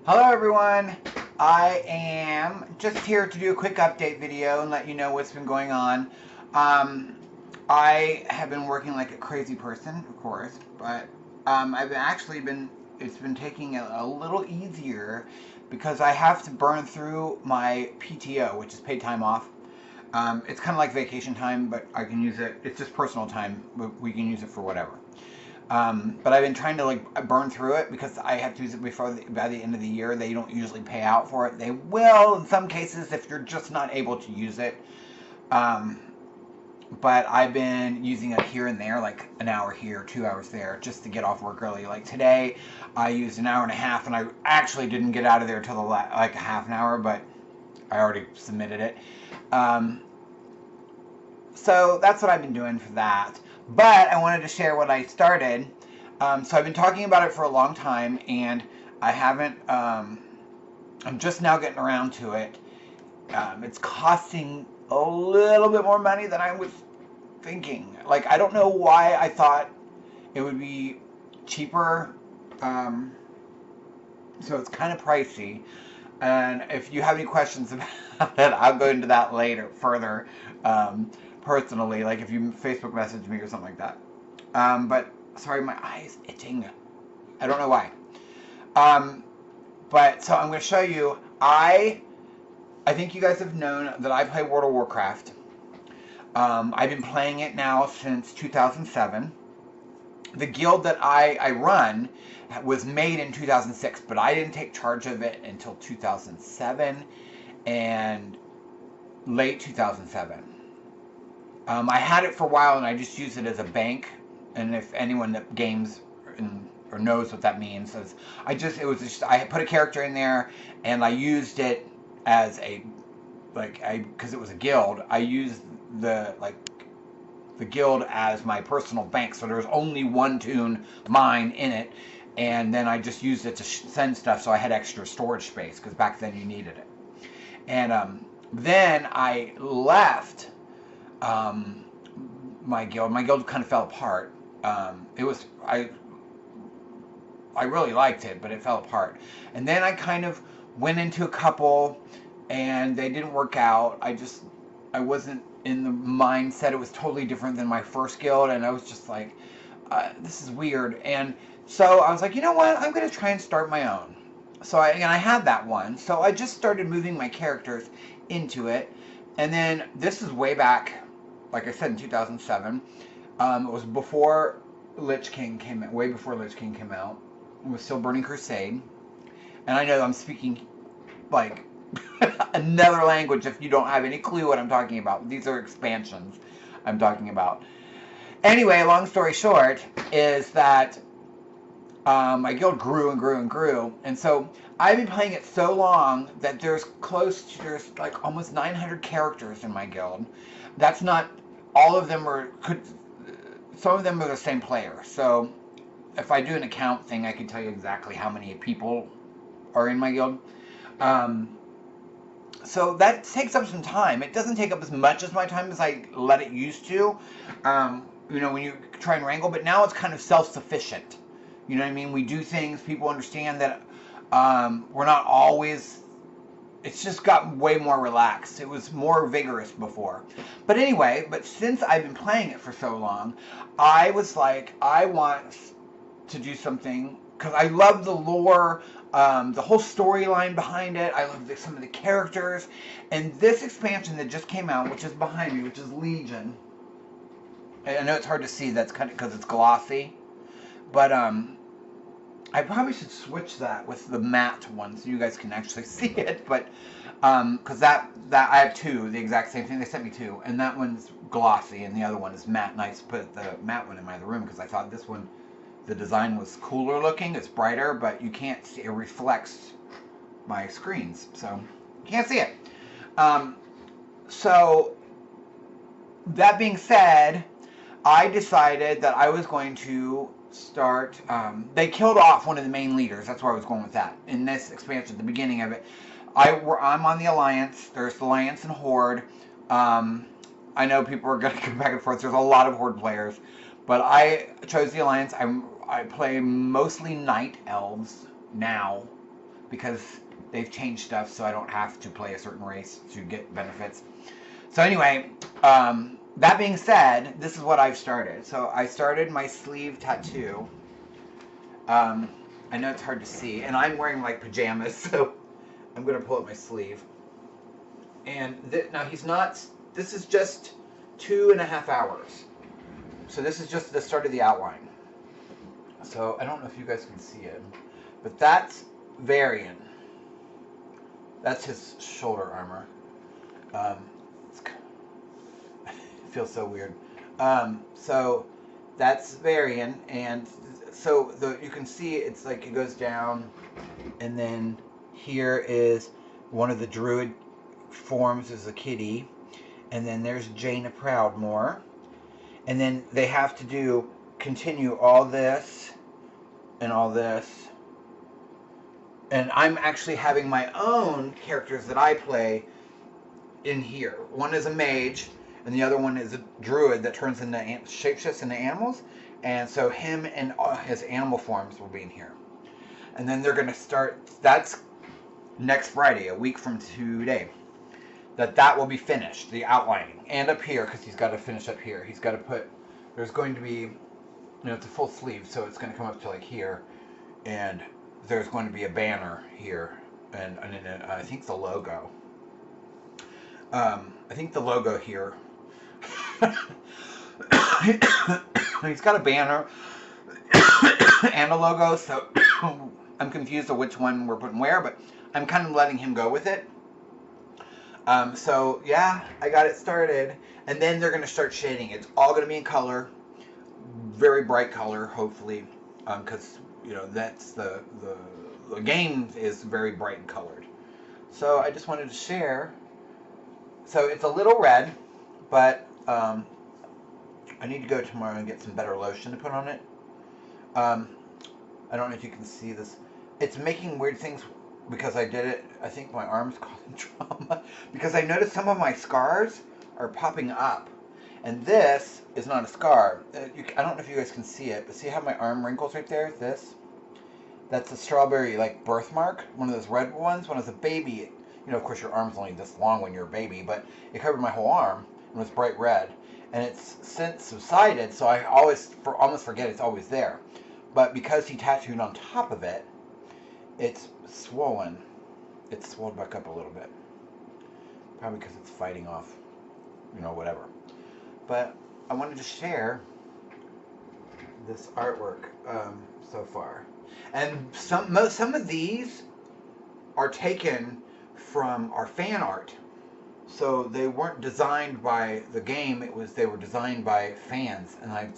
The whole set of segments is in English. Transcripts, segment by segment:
Hello everyone, I am just here to do a quick update video and let you know what's been going on. Um, I have been working like a crazy person, of course, but it's been taking it a little easier because I have to burn through my PTO, which is paid time off. It's kind of like vacation time, but I can use it, it's just personal time, we can use it for whatever. But I've been trying to like burn through it because I have to use it by the end of the year. They don't usually pay out for it. They will in some cases if you're just not able to use it. Um, but I've been using it here and there, like an hour here, 2 hours there, just to get off work early. Like today, I used an hour and a half, and I actually didn't get out of there till like a half an hour, but I already submitted it. Um, so that's what I've been doing for that. But I wanted to share what I started. So I've been talking about it for a long time, and I haven't. I'm just now getting around to it. It's costing a little bit more money than I was thinking. Like I don't know why I thought it would be cheaper. Um, so it's kind of pricey. And if you have any questions about it, I'll go into that later, further, personally. Like if you Facebook message me or something like that. But sorry, my eye is itching. I don't know why. Um, but so I'm going to show you. I think you guys have known that I play World of Warcraft. I've been playing it now since 2007. The guild that I run was made in 2006, but I didn't take charge of it until 2007 and late 2007. I had it for a while and I just used it as a bank. And if anyone that games or knows what that means, I put a character in there and I used it as because it was a guild. I used the guild as my personal bank, so there was only one toon mine in it, and then I just used it to send stuff, so I had extra storage space because back then you needed it. And then I left my guild. My guild kind of fell apart. It was I really liked it, but it fell apart. And then I kind of went into a couple, and they didn't work out. I wasn't in the mindset. It was totally different than my first guild, and I was just like, this is weird. And so I was like, you know what? I'm going to try and start my own. So I had that one. So I just started moving my characters into it. And then this is way back, like I said, in 2007. It was before Lich King came out, way before Lich King came out. It was still Burning Crusade. And I know I'm speaking like another language if you don't have any clue what I'm talking about. These are expansions I'm talking about. Anyway, long story short is that my guild grew and grew and grew. And so I've been playing it so long that there's like almost 900 characters in my guild. That's not, all of them some of them are the same player. So if I do an account thing, I can tell you exactly how many people are in my guild. So that takes up some time. It doesn't take up as much as my time as I let it used to. When you try and wrangle, but now it's kind of self-sufficient. You know what I mean? We do things, people understand that we're not always, it's just got way more relaxed. It was more vigorous before. But anyway, since I've been playing it for so long, I was like, I want to do something, because I love the lore, the whole storyline behind it. I love some of the characters. And this expansion that just came out, which is behind me, which is Legion. I know it's hard to see, that's kind of because it's glossy. But I probably should switch that with the matte one so you guys can actually see it. But because that I have two, the exact same thing. They sent me two, and that one's glossy, and the other one is matte. And I put the matte one in my other room because I thought this one, the design was cooler looking. It's brighter, but you can't see. It reflects my screens, so you can't see it. So that being said, I decided that I was going to start. They killed off one of the main leaders. That's where I was going with that. In this expansion, at the beginning of it, I'm on the Alliance. There's the Alliance and Horde. I know people are going to go back and forth. There's a lot of Horde players, but I chose the Alliance. I play mostly Night Elves now because they've changed stuff, so I don't have to play a certain race to get benefits. So anyway, that being said, this is what I've started. So I started my sleeve tattoo. I know it's hard to see, and I'm wearing like pajamas, so I'm going to pull up my sleeve. And now he's not, this is just 2.5 hours. So this is just the start of the outline. So I don't know if you guys can see it, but that's Varian. That's his shoulder armor. It feels so weird. So that's Varian, and so you can see it's like it goes down, and then here is one of the druid forms is a kitty, and then there's Jaina Proudmoore, and then they have to continue all this and all this. And I'm actually having my own characters that I play in here. One is a mage, and the other one is a druid that turns into shapeshifts into animals. And so him and his animal forms will be in here. And then they're going to start, that's next Friday, a week from today. That will be finished, the outlining. And up here, because he's got to finish up here. He's got to put, there's going to be, it's a full sleeve, so it's going to come up to like here. And there's going to be a banner here, and I think the logo. Here. He's got a banner and a logo, so I'm confused of which one we're putting where, but I'm kind of letting him go with it. So yeah, I got it started, and then they're going to start shading. It's all going to be in color, very bright color, hopefully, because that's the game is very bright and colored. So I just wanted to share. So it's a little red, but I need to go tomorrow and get some better lotion to put on it. I don't know if you can see this. It's making weird things because I did it. I think my arm's causing trauma because I noticed some of my scars are popping up. And this is not a scar. I don't know if you guys can see it, but see how my arm wrinkles right there? That's a strawberry like birthmark, one of those red ones. When I was a baby, of course your arm's only this long when you're a baby, but it covered my whole arm and was bright red. And it's since subsided, so I almost forget it's always there. But because he tattooed on top of it, it's swollen. It's swelled back up a little bit. Probably because it's fighting off, whatever. But I wanted to share this artwork so far. And some of these are taken from our fan art. So they weren't designed by the game, they were designed by fans, and I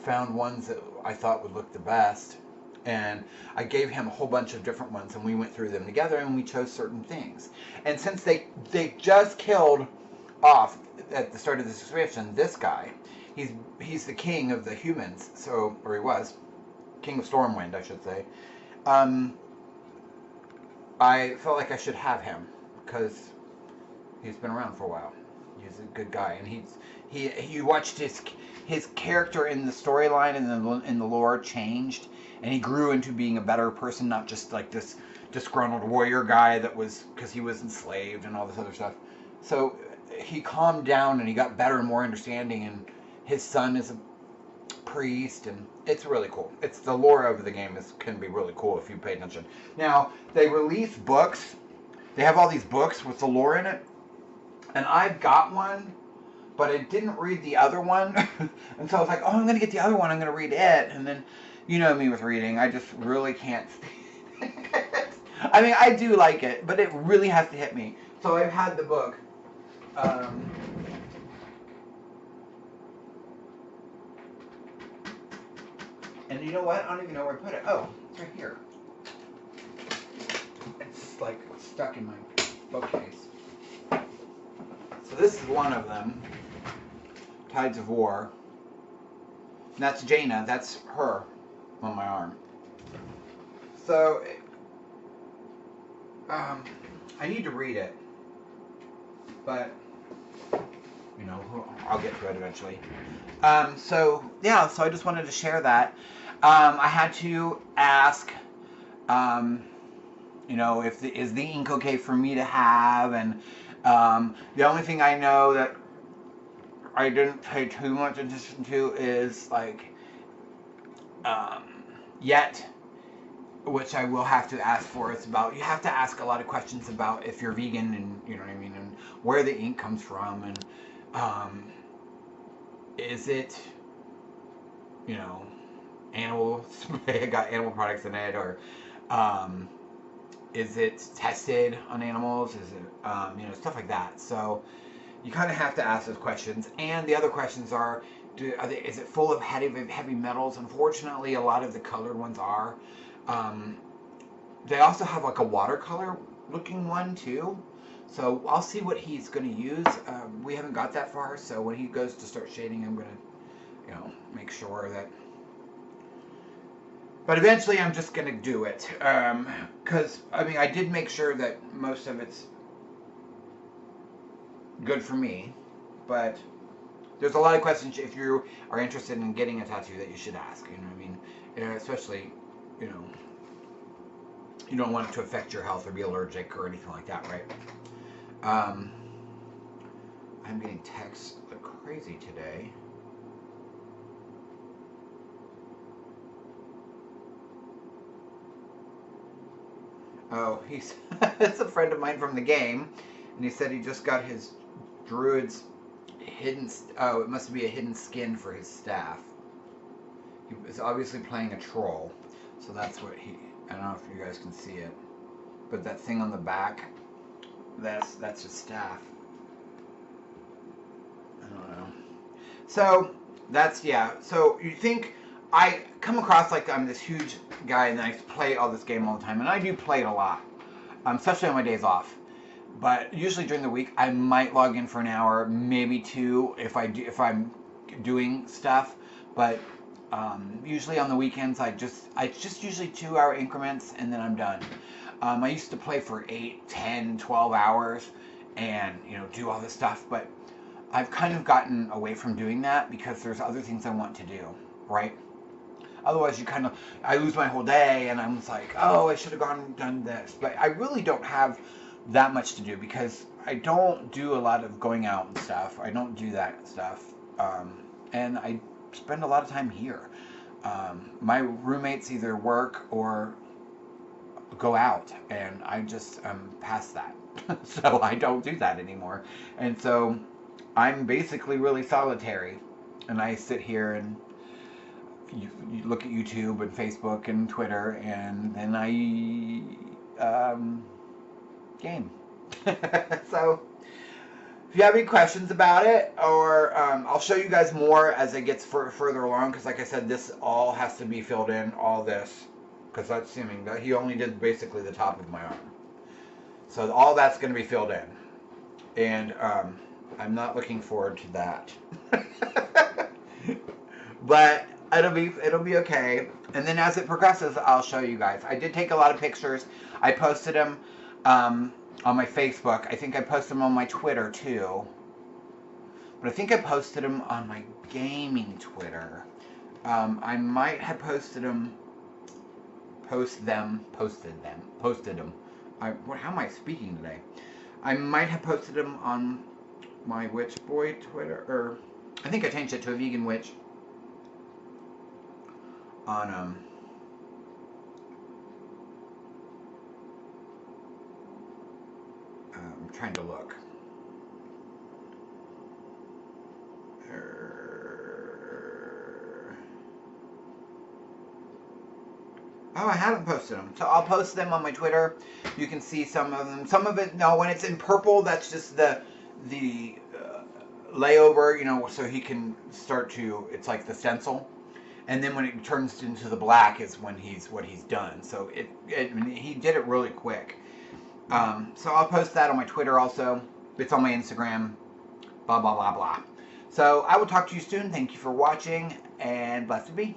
found ones that I thought would look the best. And I gave him a whole bunch of different ones, and we went through them together, and we chose certain things. And since they just killed off at the start of the description this guy, he's the king of the humans, or he was king of Stormwind, I should say. I felt like I should have him because he's been around for a while. He's a good guy, and you watched his character in the storyline and in the lore changed, and he grew into being a better person, not just like this disgruntled warrior guy that was because he was enslaved and all this other stuff. So he calmed down and he got better and more understanding, and his son is a priest, and it's really cool. It's the lore of the game can be really cool if you pay attention. Now they release books. They have all these books with the lore in it, and I've got one, but I didn't read the other one, and so I was like, oh, I'm going to get the other one, I'm going to read it, and then, you know me with reading, I just really can't I mean, I do like it, but it really has to hit me. So I've had the book. And you know what? I don't even know where I put it. Oh, it's right here. It's like stuck in my bookcase. So this is one of them. Tides of War. And that's Jaina. That's her on my arm. So, I need to read it. But, I'll get to it eventually. So I just wanted to share that. I had to ask, You know, is the ink okay for me to have? And the only thing I know that I didn't pay too much attention to is like um, yet, which I will have to ask for. It's about, you have to ask a lot of questions about if you're vegan, and you know what I mean, and where the ink comes from, and um, is it, you know, animal got animal products in it, or um, is it tested on animals? Is it you know, stuff like that. So you kind of have to ask those questions. And the other questions are, is it full of heavy metals? Unfortunately, a lot of the colored ones are. Um, they also have like a watercolor looking one too. So I'll see what he's going to use. We haven't got that far, so when he goes to start shading, I'm going to, you know, make sure that. But eventually, I'm just going to do it, because I mean, I did make sure that most of it's good for me, but there's a lot of questions if you are interested in getting a tattoo that you should ask. You know what I mean? Especially, you know, you don't want it to affect your health or be allergic or anything like that, right? I'm getting texts like crazy today. Oh, he's it's a friend of mine from the game, and he said he just got his druid's hidden. Oh, it must be a hidden skin for his staff. He was obviously playing a troll, so that's what he. I don't know if you guys can see it, but that thing on the back, that's his staff. I don't know. So that's, yeah. So you think I come across like I'm this huge guy and I play all this game all the time, and I do play it a lot, especially on my days off. But usually during the week, I might log in for an hour, maybe two, if I'm doing stuff. But usually on the weekends, it's just usually 2 hour increments, and then I'm done. I used to play for 8, 10, 12 hours, and you know, do all this stuff, but I've kind of gotten away from doing that because there's other things I want to do, right? Otherwise, I lose my whole day, and I'm just like, oh, I should have gone and done this. But I really don't have that much to do because I don't do a lot of going out and stuff. I don't do that stuff. And I spend a lot of time here. My roommates either work or go out, and I just am past that. So I don't do that anymore. And so I'm basically really solitary. And I sit here and you look at YouTube and Facebook and Twitter, and then I game. So if you have any questions about it, or I'll show you guys more as it gets further along, because like I said, this all has to be filled in, all this, because that's assuming that he only did basically the top of my arm. So all that's going to be filled in, and I'm not looking forward to that. But it'll be okay. And then as it progresses, I'll show you guys. I did take a lot of pictures. I posted them on my Facebook. I think I posted them on my Twitter too. But I think I posted them on my gaming Twitter. I might have posted them. Posted them. How am I speaking today? I might have posted them on my Witch Boy Twitter, or I think I changed it to a vegan witch on I'm trying to look. Oh, I haven't posted them. So I'll post them on my Twitter. You can see some of them. Some of it, no, when it's in purple, that's just the layover, you know, so he can start to, it's like the stencil. And then when it turns into the black is when he's done. So he did it really quick. So I'll post that on my Twitter also. It's on my Instagram. Blah, blah, blah, blah. So I will talk to you soon. Thank you for watching, and blessed be.